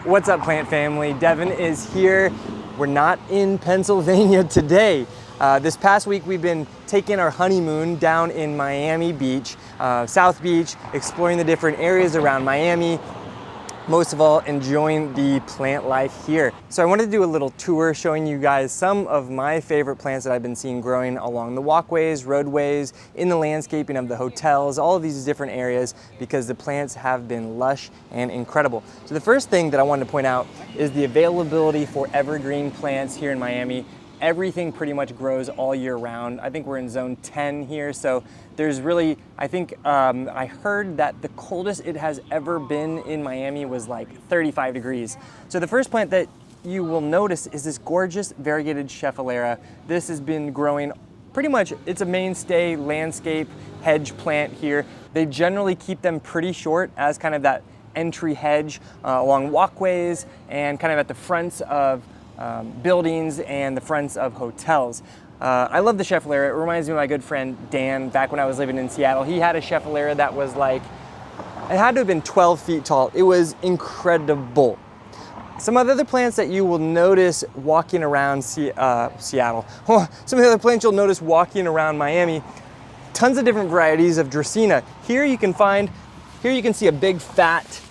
What's up, plant family? Devin is here. We're not in Pennsylvania today. This past week we've been taking our honeymoon down in Miami Beach, South Beach, exploring the different areas around Miami. Most of all, enjoying the plant life here. So I wanted to do a little tour showing you guys some of my favorite plants that I've been seeing growing along the walkways, roadways, in the landscaping of the hotels, all of these different areas, because the plants have been lush and incredible. So the first thing that I wanted to point out is the availability for evergreen plants here in Miami. Everything pretty much grows all year round. I think we're in zone 10 here, so there's really, I think, I heard that the coldest it has ever been in Miami was like 35 degrees. So the first plant that you will notice is this gorgeous variegated Schefflera. This has been growing pretty much, it's a mainstay landscape hedge plant here. They generally keep them pretty short as kind of that entry hedge along walkways and kind of at the fronts of buildings and the fronts of hotels. I love the Schefflera. It reminds me of my good friend Dan back when I was living in Seattle. He had a Schefflera that was like, it had to have been 12 feet tall. It was incredible. Some of the other plants that you will notice walking around Seattle, some of the other plants you'll notice walking around Miami, tons of different varieties of Dracaena. Here you can see a big fat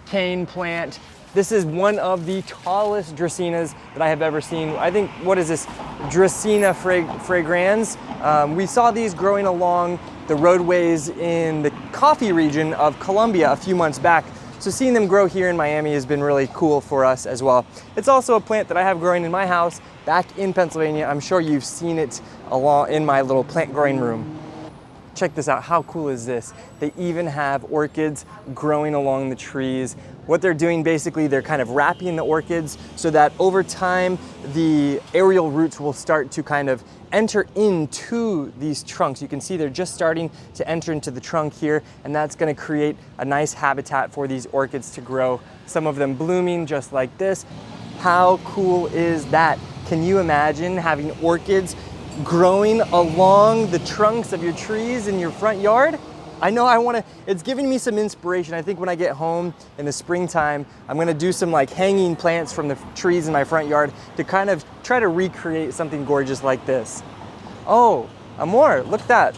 cane plant. This is one of the tallest Dracaenas that I have ever seen. I think, what is this? Dracaena fragrans. We saw these growing along the roadways in the coffee region of Colombia a few months back. So seeing them grow here in Miami has been really cool for us as well. It's also a plant that I have growing in my house back in Pennsylvania. I'm sure you've seen it along in my little plant growing room. Check this out, how cool is this? They even have orchids growing along the trees. What they're doing basically, they're kind of wrapping the orchids so that over time, the aerial roots will start to kind of enter into these trunks. You can see they're just starting to enter into the trunk here, and that's gonna create a nice habitat for these orchids to grow. Some of them blooming just like this. How cool is that? Can you imagine having orchids growing along the trunks of your trees in your front yard? I know it's giving me some inspiration. I think when I get home in the springtime, I'm gonna do some like hanging plants from the trees in my front yard to kind of try to recreate something gorgeous like this. Oh, amor, look at that.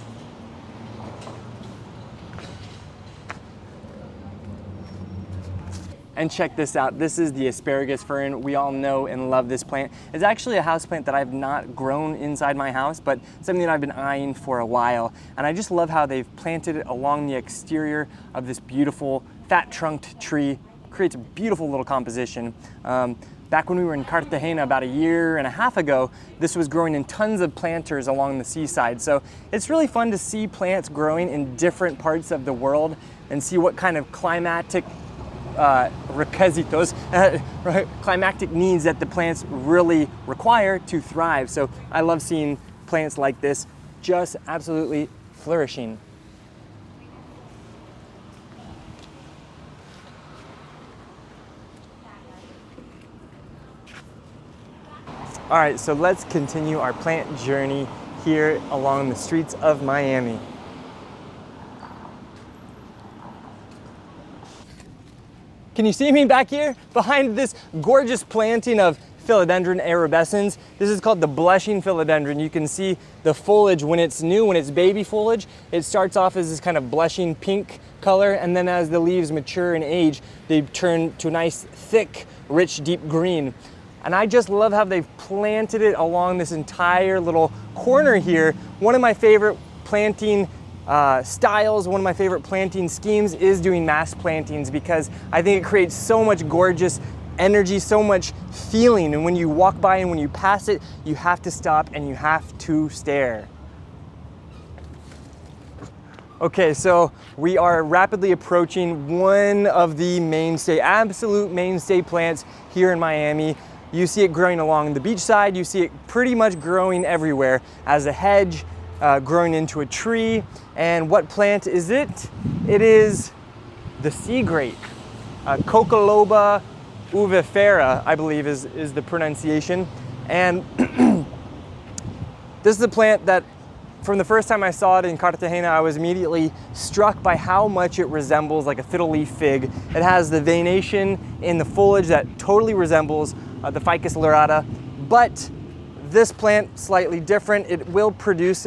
And check this out, this is the Asparagus fern. We all know and love this plant. It's actually a houseplant that I've not grown inside my house, but something that I've been eyeing for a while. And I just love how they've planted it along the exterior of this beautiful fat trunked tree. Creates a beautiful little composition. Back when we were in Cartagena about a year and a half ago, this was growing in tons of planters along the seaside. So it's really fun to see plants growing in different parts of the world and see what kind of climatic requisitos, climatic needs that the plants really require to thrive. So I love seeing plants like this just absolutely flourishing. All right, so let's continue our plant journey here along the streets of Miami. Can you see me back here behind this gorgeous planting of Philodendron erubescens? This is called the blushing philodendron. You can see the foliage when it's new, when it's baby foliage, it starts off as this kind of blushing pink color, and then as the leaves mature and age, they turn to a nice, thick, rich, deep green. And I just love how they've planted it along this entire little corner here. One of my favorite planting styles, one of my favorite planting schemes is doing mass plantings, because I think it creates so much gorgeous energy, so much feeling, and when you walk by and when you pass it, you have to stop and you have to stare. Okay, so we are rapidly approaching one of the mainstay, absolute mainstay plants here in Miami. You see it growing along the beachside, you see it pretty much growing everywhere as a hedge, growing into a tree. And what plant is it? It is the sea grape. Coccoloba uvifera, I believe is the pronunciation. And this is a plant that From the first time I saw it in Cartagena, I was immediately struck by how much it resembles like a fiddle leaf fig. It has the veination in the foliage that totally resembles the Ficus lyrata, but this plant, slightly different. It will produce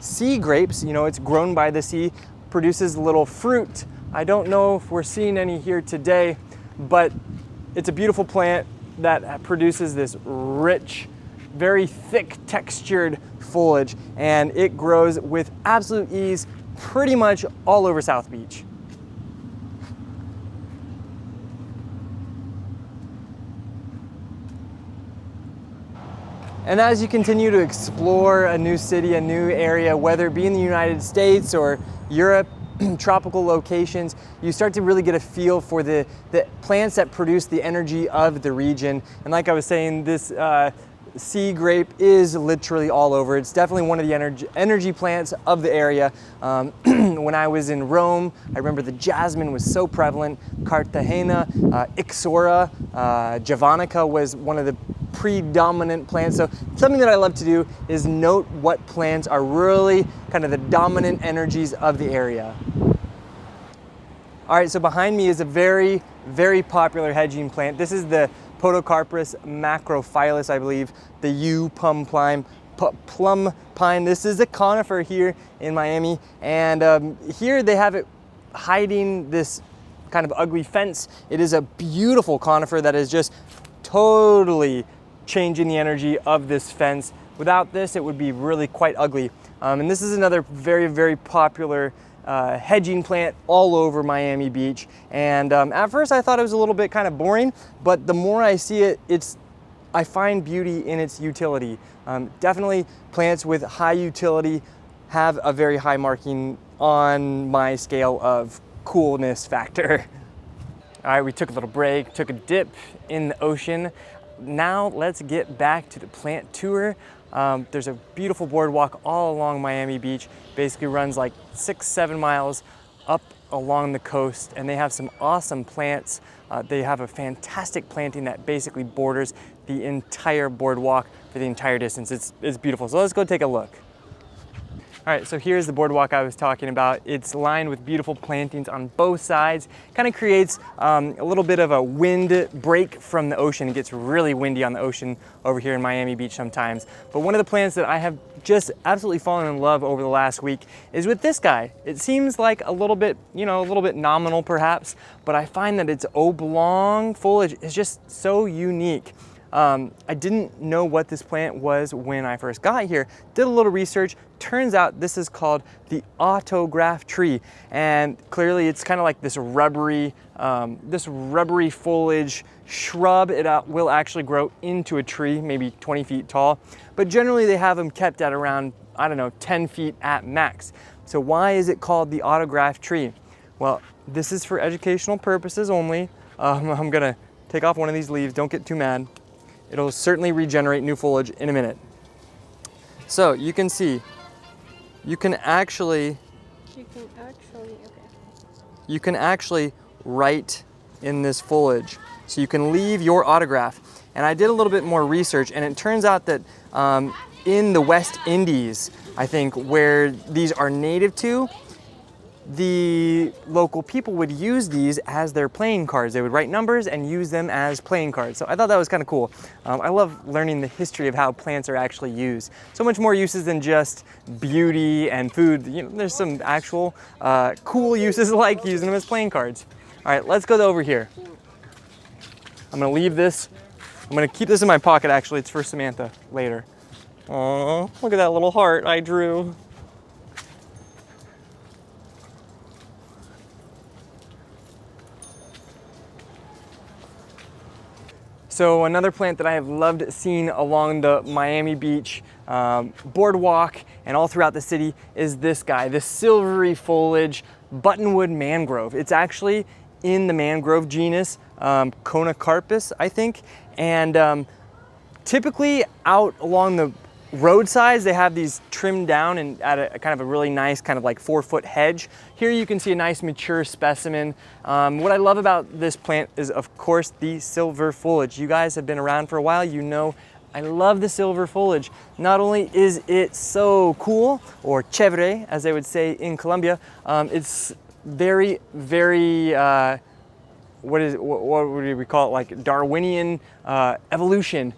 sea grapes. You know, it's grown by the sea, produces little fruit. I don't know if we're seeing any here today, but it's a beautiful plant that produces this rich, very thick textured foliage, and it grows with absolute ease pretty much all over South Beach. And as you continue to explore a new city, a new area, whether it be in the United States or Europe, tropical locations, you start to really get a feel for the plants that produce the energy of the region. And like I was saying, this sea grape is literally all over. It's definitely one of the energy plants of the area. When I was in Rome, I remember the jasmine was so prevalent. Cartagena, Ixora, javanica was one of the predominant plants. So something that I love to do is note what plants are really kind of the dominant energies of the area. All right, so behind me is a very, very popular hedging plant. This is the Podocarpus macrophyllus, I believe, the Yew Plum Pine. This is a conifer here in Miami, and here they have it hiding this kind of ugly fence. It is a beautiful conifer that is just totally changing the energy of this fence. Without this, it would be really quite ugly. And this is another very, very popular hedging plant all over Miami Beach. And at first I thought it was a little bit kind of boring, but the more I see it, I find beauty in its utility. Definitely plants with high utility have a very high marking on my scale of coolness factor. All right, we took a little break, took a dip in the ocean. Now let's get back to the plant tour. There's a beautiful boardwalk all along Miami Beach. Basically runs like 6-7 miles up along the coast, and they have some awesome plants. They have a fantastic planting that basically borders the entire boardwalk for the entire distance. It's beautiful. So let's go take a look. All right, so here's the boardwalk I was talking about. It's lined with beautiful plantings on both sides. Kind of creates a little bit of a wind break from the ocean. It gets really windy on the ocean over here in Miami Beach sometimes. But one of the plants that I have just absolutely fallen in love over the last week is with this guy. It seems like a little bit, a little bit nominal perhaps, but I find that its oblong foliage is just so unique. I didn't know what this plant was when I first got here. Did a little research. Turns out this is called the autograph tree, and clearly it's kind of like this rubbery foliage shrub. It will actually grow into a tree, maybe 20 feet tall, but generally they have them kept at around, I don't know, 10 feet at max. So why is it called the autograph tree? Well, this is for educational purposes only. I'm gonna take off one of these leaves. Don't get too mad. It'll certainly regenerate new foliage in a minute. So you can see, you can actually write in this foliage. So you can leave your autograph. And I did a little bit more research, and it turns out that in the West Indies, I think, where these are native to, the local people would use these as their playing cards. They would write numbers and use them as playing cards. So I thought that was kind of cool. I love learning the history of how plants are actually used. So much more uses than just beauty and food. There's some actual cool uses like using them as playing cards. All right, let's go over here. I'm gonna leave this. I'm gonna keep this in my pocket actually. It's for Samantha later. Oh, look at that little heart I drew. So another plant that I have loved seeing along the Miami Beach boardwalk and all throughout the city is this guy, the silvery foliage buttonwood mangrove. It's actually in the mangrove genus Conocarpus, I think. And typically out along the roadsides, they have these trimmed down and at a kind of a really nice kind of like 4-foot hedge. Here you can see a nice mature specimen. What I love about this plant is, of course, the silver foliage. You guys have been around for a while. You know I love the silver foliage. Not only is it so cool, or chévere, as they would say in Colombia, it's very, very, what would we call it, like Darwinian evolution.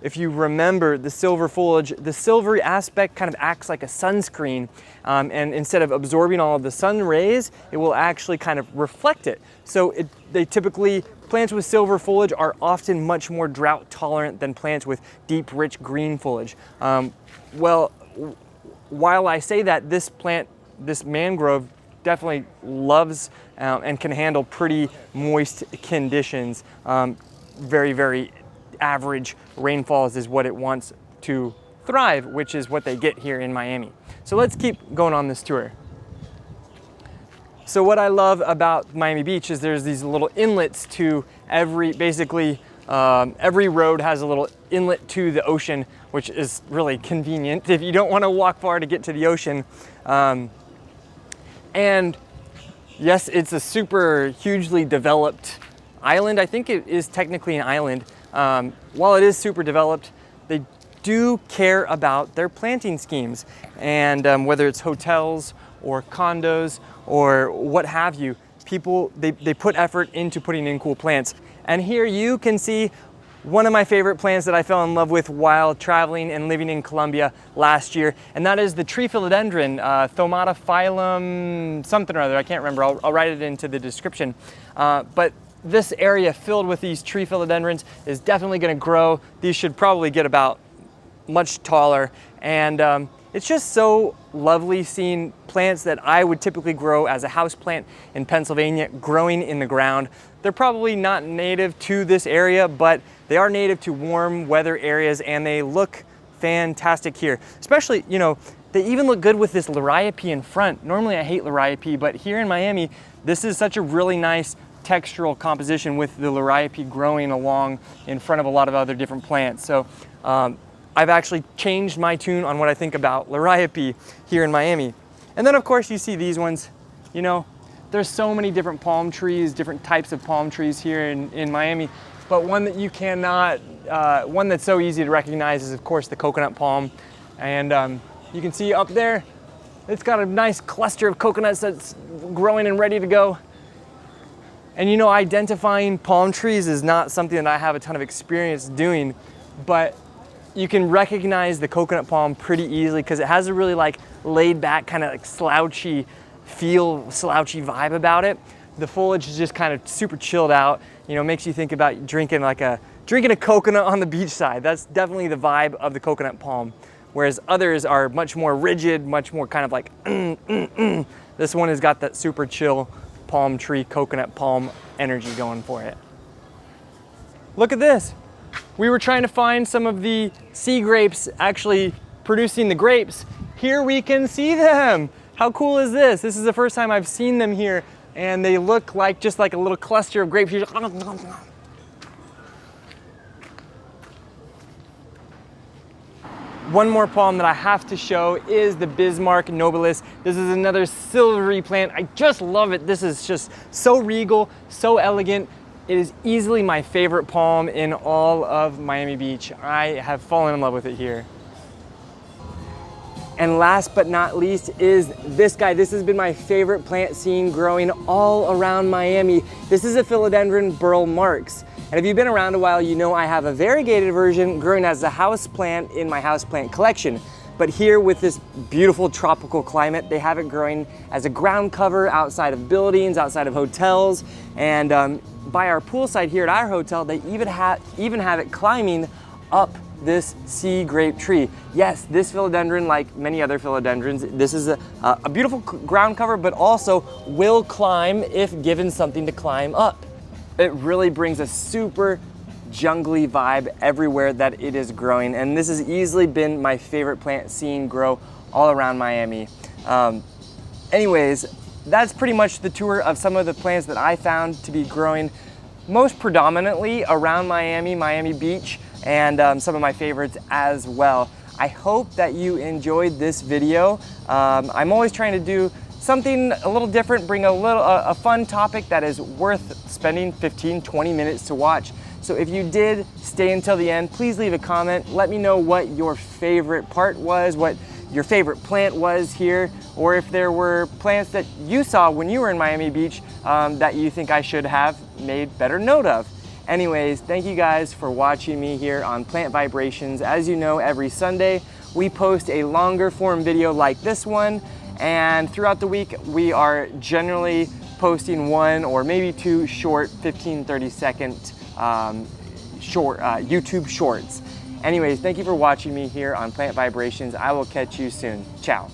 If you remember the silver foliage, the silvery aspect kind of acts like a sunscreen, and instead of absorbing all of the sun rays, it will actually kind of reflect it. So they typically, plants with silver foliage are often much more drought tolerant than plants with deep, rich green foliage. Well, while I say that, this plant, this mangrove, definitely loves and can handle pretty moist conditions. Very, very average rainfalls is what it wants to thrive, which is what they get here in Miami. So let's keep going on this tour. So what I love about Miami Beach is there's these little inlets to every road has a little inlet to the ocean, which is really convenient if you don't want to walk far to get to the ocean. And yes, it's a super hugely developed island. I think it is technically an island. While it is super developed, they do care about their planting schemes, and whether it's hotels or condos or what have you, people, they put effort into putting in cool plants. And here you can see one of my favorite plants that I fell in love with while traveling and living in Colombia last year, and that is the Tree Philodendron, Thaumatophyllum something or other, I can't remember, I'll write it into the description. But this area filled with these tree philodendrons is definitely going to grow. These should probably get about much taller, and it's just so lovely seeing plants that I would typically grow as a house plant in Pennsylvania growing in the ground. They're probably not native to this area, but they are native to warm weather areas, and they look fantastic here. Especially, you know, they even look good with this liriope in front. Normally I hate liriope, but here in Miami, this is such a really nice textural composition with the liriope growing along in front of a lot of other different plants. So I've actually changed my tune on what I think about liriope here in Miami. And then of course you see these ones. You know, there's so many different palm trees, different types of palm trees here in Miami, but one that you cannot, one that's so easy to recognize is of course the coconut palm. And you can see up there, it's got a nice cluster of coconuts that's growing and ready to go. And you know, identifying palm trees is not something that I have a ton of experience doing, but you can recognize the coconut palm pretty easily because it has a really like laid back, kind of like slouchy feel, slouchy vibe about it. The foliage is just kind of super chilled out, you know, makes you think about drinking a coconut on the beachside. That's definitely the vibe of the coconut palm. Whereas others are much more rigid, much more kind of like, This one has got that super chill palm tree, coconut palm energy going for it. Look at this. We were trying to find some of the sea grapes actually producing the grapes. Here we can see them. How cool is this? This is the first time I've seen them here, and they look like just like a little cluster of grapes. One more palm that I have to show is the Bismarck nobilis. This is another silvery plant. I just love it. This is just so regal, so elegant. It is easily my favorite palm in all of Miami Beach. I have fallen in love with it here. And last but not least is this guy. This has been my favorite plant seen growing all around Miami. This is a Philodendron Burle Marx. And if you've been around a while, you know I have a variegated version growing as a house plant in my house plant collection. But here with this beautiful tropical climate, they have it growing as a ground cover outside of buildings, outside of hotels, and by our poolside here at our hotel, they even have it climbing up this sea grape tree. Yes, this philodendron, like many other philodendrons, this is a beautiful ground cover, but also will climb if given something to climb up. It really brings a super jungly vibe everywhere that it is growing, and this has easily been my favorite plant seen grow all around Miami. Anyways, that's pretty much the tour of some of the plants that I found to be growing most predominantly around Miami Beach, and some of my favorites as well. I hope that you enjoyed this video. I'm always trying to do something a little different, bring a fun topic that is worth spending 15-20 minutes to watch. So if you did stay until the end, please leave a comment. Let me know what your favorite part was, what your favorite plant was here, or if there were plants that you saw when you were in Miami Beach that you think I should have made better note of. Anyways, thank you guys for watching me here on Plant Vibrations. As you know, every Sunday we post a longer form video like this one, and throughout the week we are generally posting one or maybe two short 15-30 second YouTube shorts. Anyways, thank you for watching me here on Plant Vibrations. I will catch you soon. Ciao.